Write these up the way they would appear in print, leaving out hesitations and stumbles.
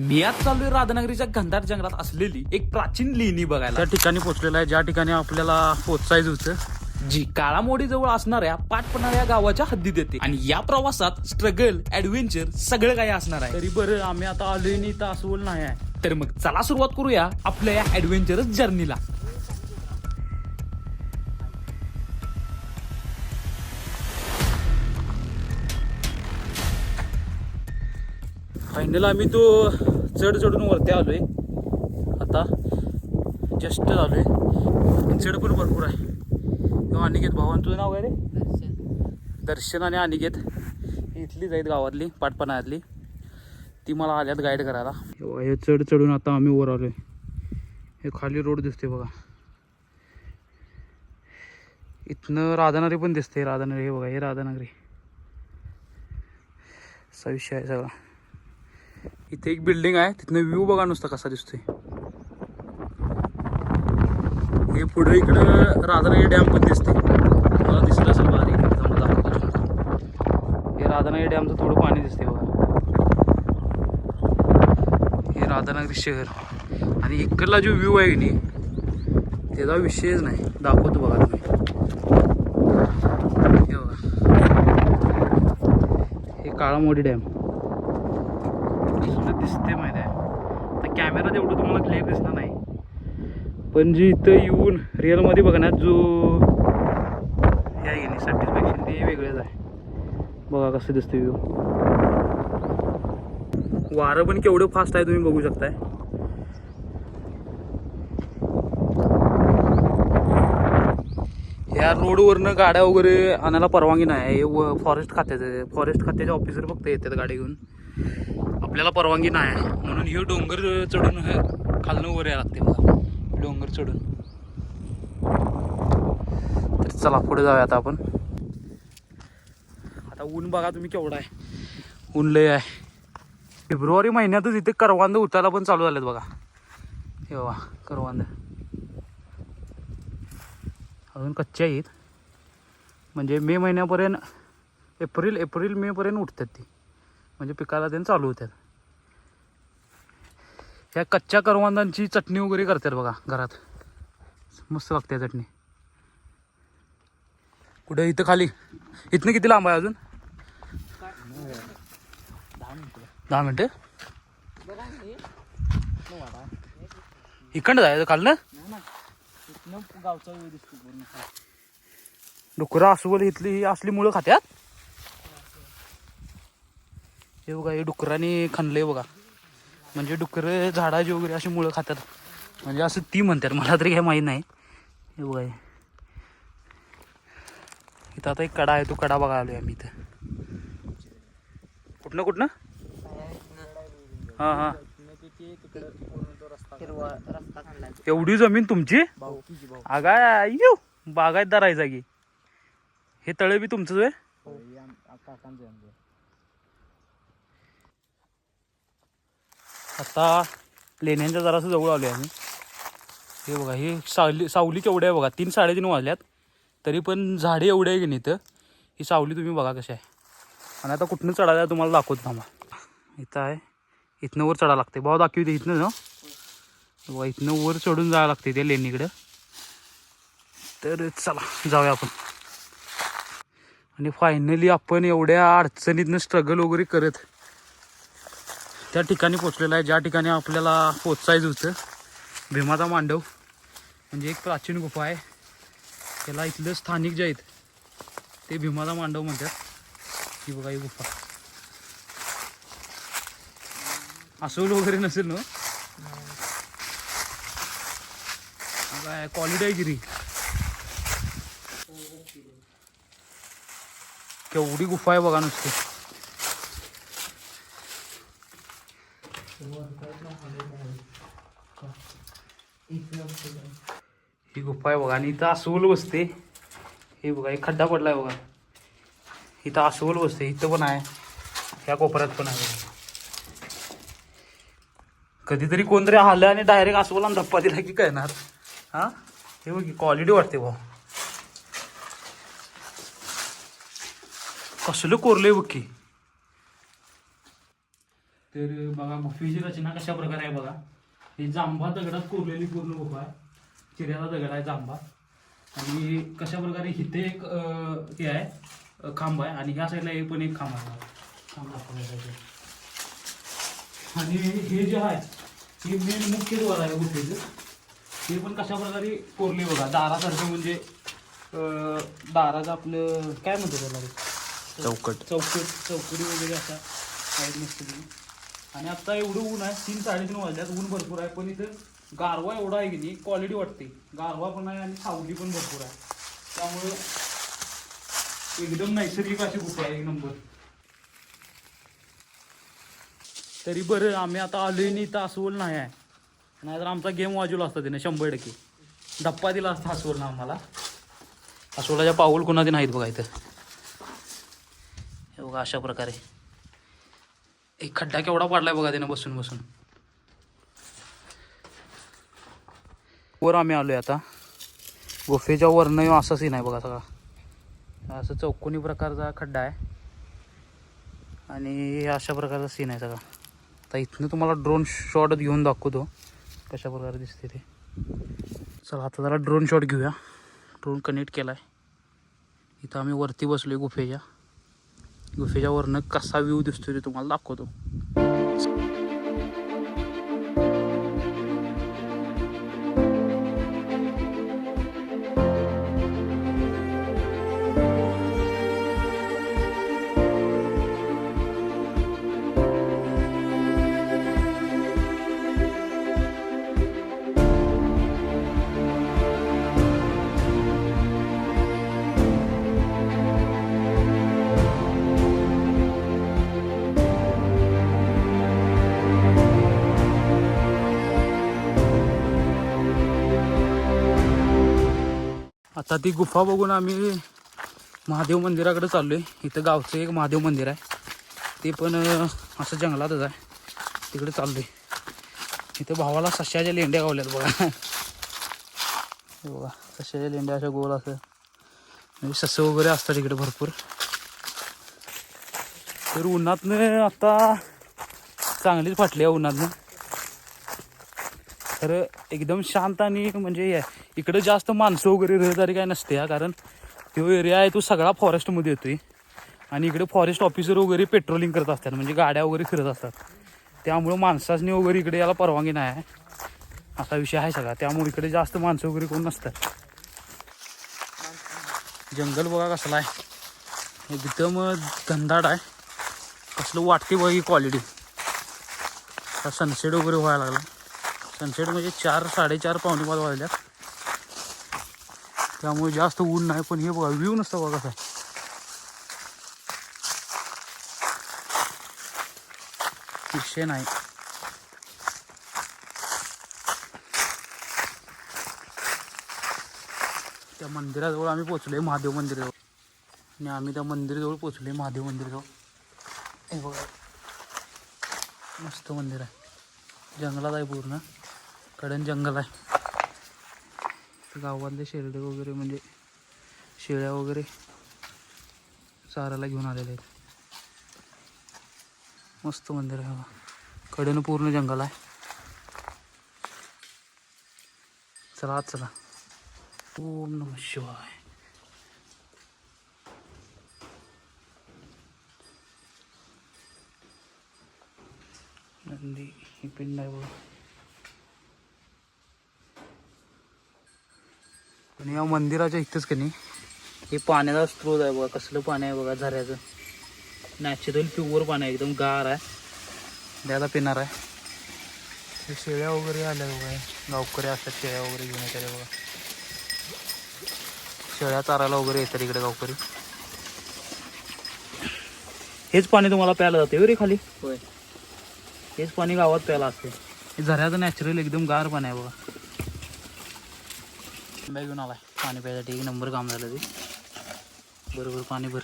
मी आज चाललोय राधानगरीच्या घनदाट जंगलात असलेली एक प्राचीन लेणी बघायला. त्या ठिकाणी पोहोचलेला आहे ज्या ठिकाणी आपल्याला पोहोचायचं होतं, जी काळामोडी जवळ असणाऱ्या पाटपणा या गावाच्या हद्दीत येते. आणि या प्रवासात स्ट्रगल, ऍडव्हेंचर सगळं काही असणार आहे. तरी बरं आम्ही आता आलोय नाही तर अस्वल नाही आहे. तर मग चला सुरुवात करूया आपल्या या ऍडव्हेंचरस जर्नीला. फायनल आम्ही तो चढून वरती आलोय. आता जस्ट आलोय. चढ पण भरपूर आहे. अनिकेत भावान तुझं नाव काय रे? दर्शन आणि अनिकेत इथलीच आहेत गावातली पाटपणातली. ती मला आल्यात गाईड करायला. हे चढून आता आम्ही वर आलोय. हे खाली रोड दिसते बघा. इथनं राधानगरी पण दिसते. राधानगरी हे बघा, हे राधानगरी असा विषय आहे सगळा. इथे एक बिल्डिंग आहे, तिथनं व्ह्यू बघा नुसता कसा दिसतोय. हे पुढे इकडं राधानगरी डॅम पण दिसते. मला दिसलं असेल बारीक. हे राधानगरी डॅमचं थोडं पाणी दिसते बघा. हे राधानगरी शहर. आणि इकडला जो व्ह्यू आहे की नाही त्याचा विषयच नाही. दाखवतो बघा तुम्ही. हे बघा, हे काळामोडी डॅम दिसते माहिती आहे. आता कॅमेरात एवढं तुम्हाला क्लिअर दिसणार नाही, पण जी इथं येऊन रिअलमध्ये बघण्यात जो हे आहे नाही सॅटिस्फॅक्शन ते वेगळंच आहे. बघा कसं दिसतं व्ह्यू. वारं पण केवढं फास्ट आहे तुम्ही बघू शकताय. या रोडवरनं गाड्या वगैरे आणायला परवानगी नाही. हे फॉरेस्ट खात्याचे ऑफिसर फक्त येतात गाडी घेऊन. आपल्याला परवानगी नाही आहे म्हणून हे डोंगर चढून खालनं वर यायला लागते बघा. डोंगर चढून. तर चला पुढे जाऊया आता आपण. आता ऊन बघा तुम्ही केवढा आहे. ऊन लय आहे. फेब्रुवारी महिन्यातच इथे करवंद उठायला पण चालू झालेत बघा. हे बघा करवंद अजून कच्चे आहेत. म्हणजे मे महिन्यापर्यंत एप्रिल मे पर्यंत उठतात ती. म्हणजे पिकाला त्यांनी चालू होतात. ह्या कच्च्या करवंदांची चटणी वगैरे करतात बघा घरात. मस्त लागते चटणी. कुठे? इथं खाली. इथनं किती लांब आहे अजून? 10 मिनिटं. इकडं जायचं खालनं. डुकरं अस्वल इथली ही असली मुळं खात्यात. हे बघा, हे डुकरांनी खणलंय बघा. म्हणजे डुकरं झाडाची वगैरे अशी मुळं खातात. म्हणजे असं ती म्हणतात, मला तरी काही माहीत नाही. हे बघा, इथं आता एक कडा आहे. तो कडा बघा आलोय आम्ही इथं. कुठनं हां हां. एवढी जमीन तुमची? आगा येऊ बागायतदार आहे जागी. हे तळे बी तुमचंच आहे? आता लेण्यांच्या जरासं जवळ आलो आहे आम्ही. हे बघा, ही सावली केवढी आहे बघा. 3-3:30 वाजल्यात तरी पण झाडे एवढे आहे की नाही. तर ही सावली तुम्ही बघा कशी आहे. आणि आता कुठनं चढायला तुम्हाला दाखवतो थांबा. इथं आहे. इथनं वर चढायला लागते भाऊ. दाखवते इथनं ना बघा. इथनं वर चढून जायला लागते त्या लेणीकडं. तर चला जाऊया आपण. आणि फायनली आपण एवढ्या अडचणीतनं स्ट्रगल वगैरे करत त्या ठिकाणी पोचलेला आहे ज्या ठिकाणी आपल्याला पोचायचं होतं. भीमाचा मांडव म्हणजे एक प्राचीन गुफा आहे. त्याला इथलं स्थानिक जे आहेत ते भीमाचा मांडव म्हणतात. ही बघा ही गुफा. अस्वल वगैरे नसेल ना काय? क्वालिटी आहे गिरी. केवढी गुफा आहे बघा नुसती. ही गुफा आहे बघा. आणि इथं अस्वल बसते. हे बघा एक खड्डा पडलाय बघा. इथं अस्वल बसते. इथं पण आहे. ह्या कोपऱ्यात पण आहे. कधीतरी कोणतरी आलं आणि डायरेक्ट अस्वलांना धप्पा दिला की कळणार. हा हे बघ क्वालिटी वाटते भाऊ. कसलं कोरलंय बघ की. तर बघा गुफेची रचना कशा प्रकारे आहे बघा. ही जांभा दगडात कोरलेली पूर्ण गुफा आहे. चिऱ्याचा दगड आहे जांभा. आणि कशा प्रकारे इथे एक हे आहे खांब आहे आणि ह्या साईडला एक पण एक खांब आहे. खांब दाखवण्यासाठी. आणि हे जे आहे हे मेन मुख्य द्वार आहे गुफेचं. हे पण कशा प्रकारे कोरले बघा दारासारखं म्हणजे दाराचं आपलं काय म्हणतो त्याला चौकडी वगैरे असा साईड नसतं तुम्ही. आणि आता एवढं ऊन आहे 3-3:30 वाजल्यात. ऊन भरपूर आहे पण इथं गारवा एवढा आहे की नाही क्वालिटी वाटते. गारवा पण आहे आणि सावली पण भरपूर आहे. त्यामुळं एकदम नैसर्गिक अशी गुफा आहे. एक नंबर. तरी बरं आम्ही आता आलोय नाही तर अस्वल नाही आहे. नाहीतर आमचा गेम वाजवला असता त्याने 100%. धप्पा दिला असता अस्वलनं आम्हाला. अस्वलाच्या पाऊल कोणाचे नाहीत बघा इथं. हे बघा अशा प्रकारे एक खड्डा केवढा पडलाय बघा त्यानं बसून बसून. वर आम्ही आलोय आता. गुफेच्या वरनं असा सीन आहे बघा सगळा. असं चौकोनी प्रकारचा खड्डा आहे आणि अशा प्रकारचा सीन आहे सगळा. आता इथनं तुम्हाला ड्रोन शॉट घेऊन दाखवतो कशा प्रकारे दिसते ते. चला आता जरा ड्रोन शॉट घेऊया. ड्रोन कनेक्ट केला आहे. इथं आम्ही वरती बसलो आहे गुफेच्या वरनं कसा व्ह्यू दिसतो ते तुम्हाला दाखवतो. आता ती गुफा बघून आम्ही महादेव मंदिराकडे चाललो आहे. इथं गावचं एक महादेव मंदिर आहे. ते पण असं जंगलातच आहे. तिकडे चाललो आहे. इथं भावाला सश्याच्या लेंड्या गावल्यात बघा. बघा सश्याच्या लेंड्या अशा गोल असं म्हणजे सस्स वगैरे असतात इकडे भरपूर. तर उन्हातनं आता चांगलीच फाटली आहे उन्हातनं. तर एकदम शांत आणि म्हणजे इकडे जास्त माणसं वगैरे रहदारी काय नसते हा. कारण तो एरिया आहे तो सगळा फॉरेस्टमध्ये येतोय आणि इकडे फॉरेस्ट ऑफिसर वगैरे पेट्रोलिंग करत असतात म्हणजे गाड्या वगैरे फिरत असतात. त्यामुळं माणसांनी वगैरे इकडे याला परवानगी नाही आहे असा विषय आहे सगळा. त्यामुळे इकडे जास्त माणसं वगैरे कोण नसतात. जंगल बघा कसला आहे एकदम घनदाट आहे. कसलं वाटते बघा ही क्वालिटी. सनसेट वगैरे व्हायला लागला. सनसेट म्हणजे 4-4:30 पावणे 5 वाजल्यात. त्यामुळे जास्त ऊन नाही. पण हे बघा व्ह्यू नसतं बघा कसा विषय नाही. त्या मंदिराजवळ आम्ही पोचलोय महादेव मंदिराजवळ. आणि आम्ही त्या मंदिराजवळ पोचलोय महादेव मंदिराजवळ. हे बघा मस्त मंदिर आहे. जंगलात आहे पूर्ण. कडन जंगल आहे. गावातले शेरडे वगैरे म्हणजे शेळ्या वगैरे चारायला घेऊन आलेले आहेत. मस्त मंदिर आहे बघा. कडेनं पूर्ण जंगल आहे. चला आत चला. ओम नमः शिवाय. नंदी ही पिंड आहे बघा. आणि या मंदिराच्या इथंच की नाही हे पाण्याचा स्त्रोत आहे बघा. कसलं पाणी आहे बघा झऱ्याचं. नॅचरल प्युअर पाणी आहे. एकदम गार आहे. द्यायला पिणार आहे. हे शेळ्या वगैरे आल्या बघा. गावकरी असतात शेळ्या वगैरे घेऊन येतात बघा. शेळ्या चारायला वगैरे येतात इकडे गावकरी. हेच पाणी तुम्हाला प्यायला जाते रे खाली. होय हेच पाणी गावात प्यायला असते. हे झऱ्याचं नॅचरल एकदम गार पाणी आहे बघा. बॅग घेऊन आलाय पाणी प्यायसाठी. एक नंबर काम झालं ते. बरोबर पाणी भर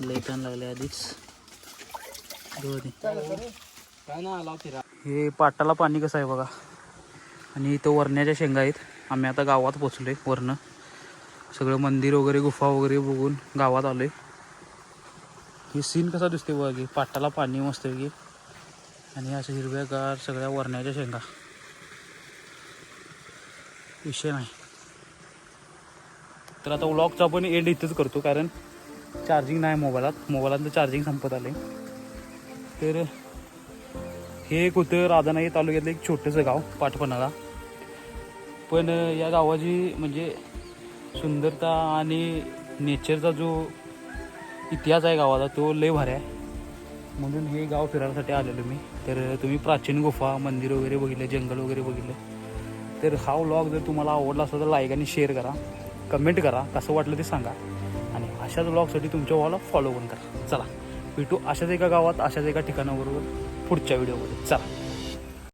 लेटन लागले आधीच. हे पाटाला पाणी कसं आहे बघा. आणि इथं वरण्याच्या शेंगा आहेत. आम्ही आता गावात पोचलोय. वरनं सगळं मंदिर वगैरे गुफा वगैरे बघून गावात आलोय. हे सीन कसा दिसते बघा की पाटाला पाणी मस्त की आणि असं हिरव्यागार सगळ्या वरण्याच्या शेंगा. विषय नाही. तर आता व्लॉगचा पण एंड इथंच करतो कारण चार्जिंग नाही मोबाईलात चार्जिंग संपत आले. तर हे एक होतं राधानगरी तालुक्यातलं एक छोटंसं गाव पाटपणाला. पण या गावाची म्हणजे सुंदरता आणि नेचरचा जो इतिहास आहे गावाचा तो लय भारी आहे. म्हणून हे गाव फिरायसाठी आलेलो मी. तर तुम्ही प्राचीन गुफा मंदिर वगैरे बघितलं, जंगल वगैरे बघितलं. तर हा व्लॉग जर तुम्हाला आवडला असेल तर लाईक आणि शेअर करा, कमेंट करा, कसं वाटलं ते सांगा. आणि अशाच व्लॉगसाठी तुमच्या व्लॉगला फॉलो पण करा. चला भेटू अशाच एका गावात अशाच एका ठिकाणाबरोबर पुढच्या व्हिडिओमध्ये. चला.